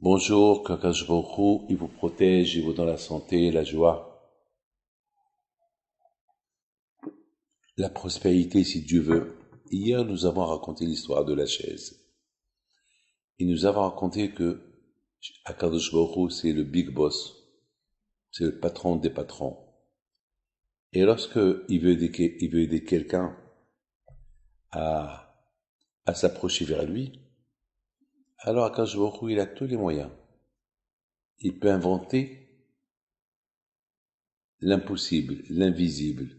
Bonjour, qu'Akadosh Baruch Hu, il vous protège, il vous donne la santé, la joie, la prospérité si Dieu veut. Hier, nous avons raconté l'histoire de la chaise. Et nous avons raconté que Akadosh Baruch Hu, c'est le big boss, c'est le patron des patrons. Et lorsque il veut aider quelqu'un à, à s'approcher vers lui, alors Akadosh Baruch Hu, il a tous les moyens. Il peut inventer l'impossible, l'invisible.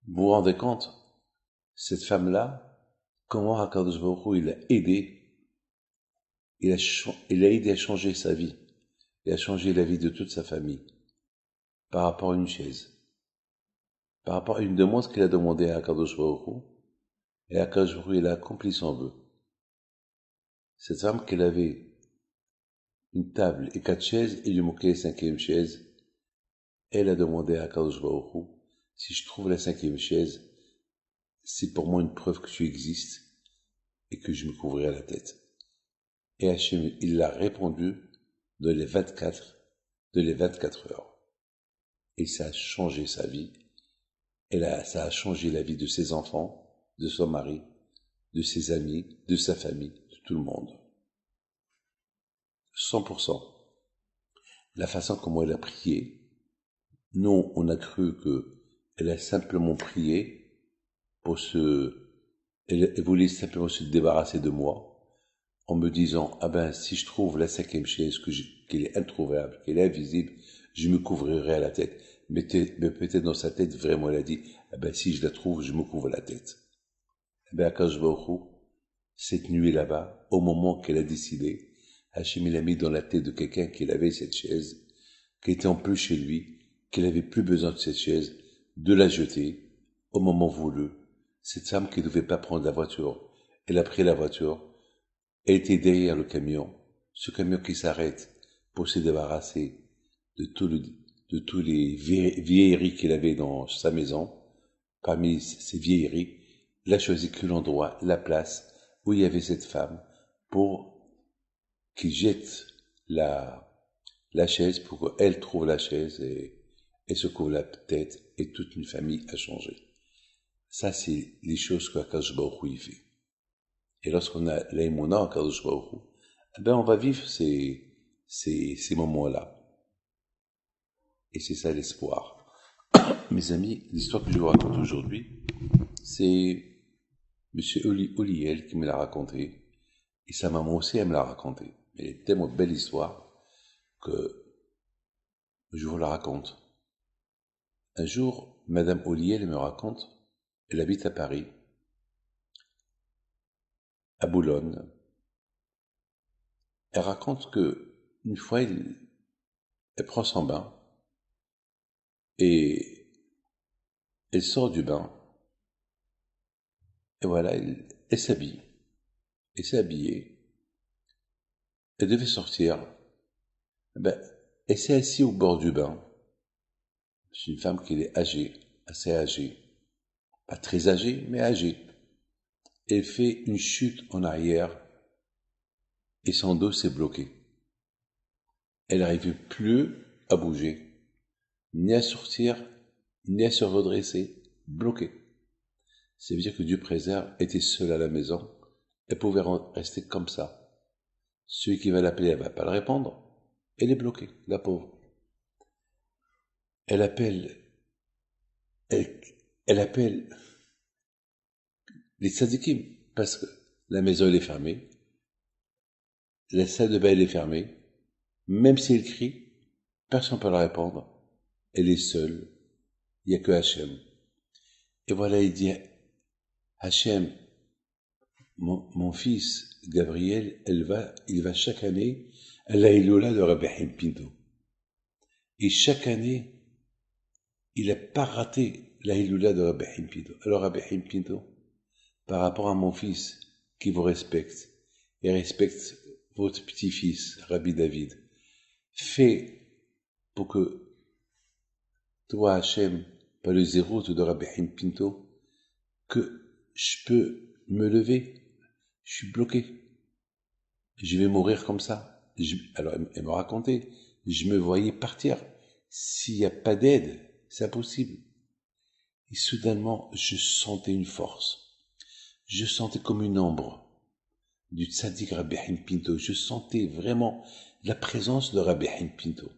Vous vous rendez compte? Cette femme-là, comment Akadosh Baruch Hu, il a aidé, il a aidé à changer sa vie, et à changer la vie de toute sa famille, par rapport à une chaise, par rapport à une demande qu'il a demandé à Akadosh Baruch Hu, et Akadosh Baruch Hu, il a accompli son vœu. Cette femme qu'elle avait une table et 4 chaises, et lui manquait la 5e chaise, elle a demandé à Akadosh Baruch Hu, si je trouve la 5e chaise, c'est pour moi une preuve que tu existes, et que je me couvrirai la tête. Et Hachem, il l'a répondu dans les 24 heures. Et ça a changé sa vie. Et là, ça a changé la vie de ses enfants, de son mari, de ses amis, de sa famille, de tout le monde. 100%. La façon comment elle a prié, nous, on a cru qu'elle a simplement prié pour elle voulait simplement se débarrasser de moi, en me disant, ah ben, si je trouve la 5e chaise, qu'elle est introuvable, qu'elle est invisible, je me couvrirai à la tête. Mais peut-être dans sa tête, vraiment, elle a dit, ah ben, si je la trouve, je me couvre la tête. Eh ben, Akadosh Baruch Hu, cette nuit là-bas, au moment qu'elle a décidé, Hachem l'a mis dans la tête de quelqu'un qu'il avait cette chaise, qui était en plus chez lui, qu'il avait plus besoin de cette chaise, de la jeter, au moment voulu. Cette femme qui ne devait pas prendre la voiture, elle a pris la voiture, elle était derrière le camion, ce camion qui s'arrête pour se débarrasser de tous les vieilleries qu'il avait dans sa maison. Parmi ces vieilleries, il a choisi que l'endroit, la place où il y avait cette femme pour qu'il jette la chaise pour qu'elle trouve la chaise et se couvre la tête et toute une famille a changé. Ça, c'est les choses qu'Akadosh Baruch Hu fait. Et lorsqu'on a l'aïmouna en Kadosh Baruch Hu, ben on va vivre ces moments-là. Et c'est ça l'espoir. Mes amis, l'histoire que je vous raconte aujourd'hui, c'est Monsieur Oliel qui me l'a raconté. Et sa maman aussi, elle me l'a raconté. Elle est tellement belle histoire que je vous la raconte. Un jour, Madame Oliel me raconte, elle habite à Paris, à Boulogne. Elle raconte que une fois, elle prend son bain et elle sort du bain et voilà, elle s'habille. Elle s'est habillée. Elle devait sortir. Ben, elle s'est assise au bord du bain. C'est une femme qui est âgée, assez âgée. Pas très âgée, mais âgée. Elle fait une chute en arrière et son dos s'est bloqué. Elle n'arrivait plus à bouger, ni à sortir, ni à se redresser, bloquée. Ça veut dire que Dieu préserve, était seule à la maison, elle pouvait rester comme ça. Celui qui va l'appeler, elle va pas le répondre. Elle est bloquée, la pauvre. Elle appelle, elle, elle appelle les tzadikim, parce que la maison elle est fermée, la salle de bain elle est fermée, même si elle crie, personne ne peut la répondre. Elle est seule, il n'y a que Hachem. Et voilà, il dit, Hachem, mon fils Gabriel, il va chaque année à la Iloula de Rabbi Haim Pinto. Et chaque année, il n'a pas raté la Iloula de Rabbi Haim Pinto. Alors Rabbi Haim Pinto, par rapport à mon fils qui vous respecte et respecte votre petit-fils, Rabbi David, fais pour que toi, Hachem, par le zéro de Rabbi Haim Pinto, que je peux me lever. Je suis bloqué. je vais mourir comme ça. Alors, elle me racontait, je me voyais partir. S'il n'y a pas d'aide, c'est impossible. Et soudainement, je sentais une force. Je sentais comme une ombre du tzaddik Rabbi Haim Pinto. Je sentais vraiment la présence de Rabbi Haim Pinto.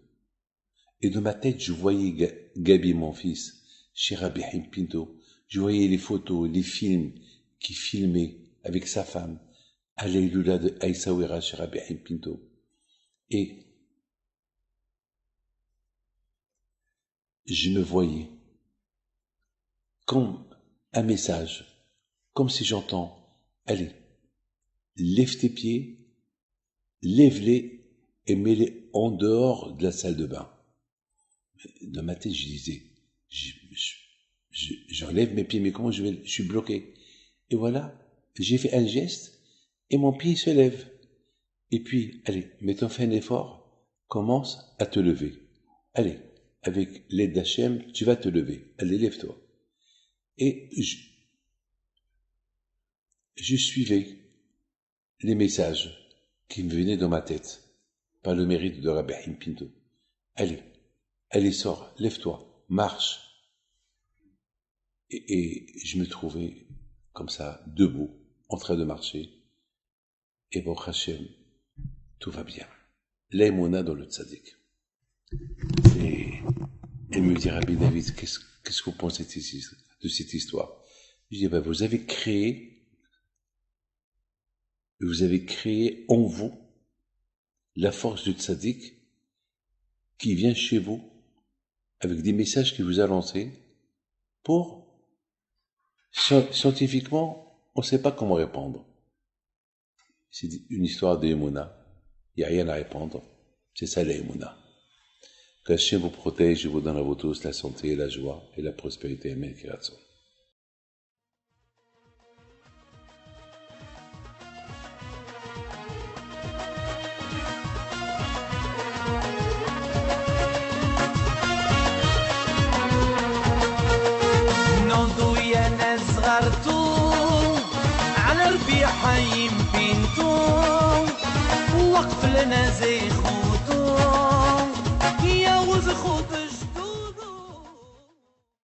Et de ma tête, je voyais Gabi, mon fils, chez Rabbi Haim Pinto. Je voyais les photos, les films qu'il filmait avec sa femme, à l'Aïloula de Aïssaouira chez Rabbi Haim Pinto. Et je me voyais comme un message, comme si j'entends, allez, lève tes pieds, lève-les et mets-les en dehors de la salle de bain. Dans ma tête, je disais, j'enlève mes pieds, mais comment je suis bloqué. Et voilà, j'ai fait un geste et mon pied se lève. Et puis, allez, mettons fait un effort, commence à te lever. Allez, avec l'aide d'Hachem, tu vas te lever. Allez, lève-toi. Et je suivais les messages qui me venaient dans ma tête par le mérite de Rabbi Haim Pinto. Allez, sors, lève-toi, marche. Et je me trouvais comme ça, debout, en train de marcher. Et bon, Hachem, tout va bien. L'aïmouna dans le tzaddik. Et elle me dit, Rabbi David, qu'est-ce que vous pensez de cette histoire? Je dis, vous avez créé en vous la force du tzaddik qui vient chez vous avec des messages qu'il vous a lancés pour, scientifiquement, on ne sait pas comment répondre. C'est une histoire d'Emouna. Il n'y a rien à répondre. C'est ça l'Emouna. Que Hachem vous protège et vous donne à vous tous la santé, la joie et la prospérité. Amen. على ربي حايم بينتو وقف لنا زي خو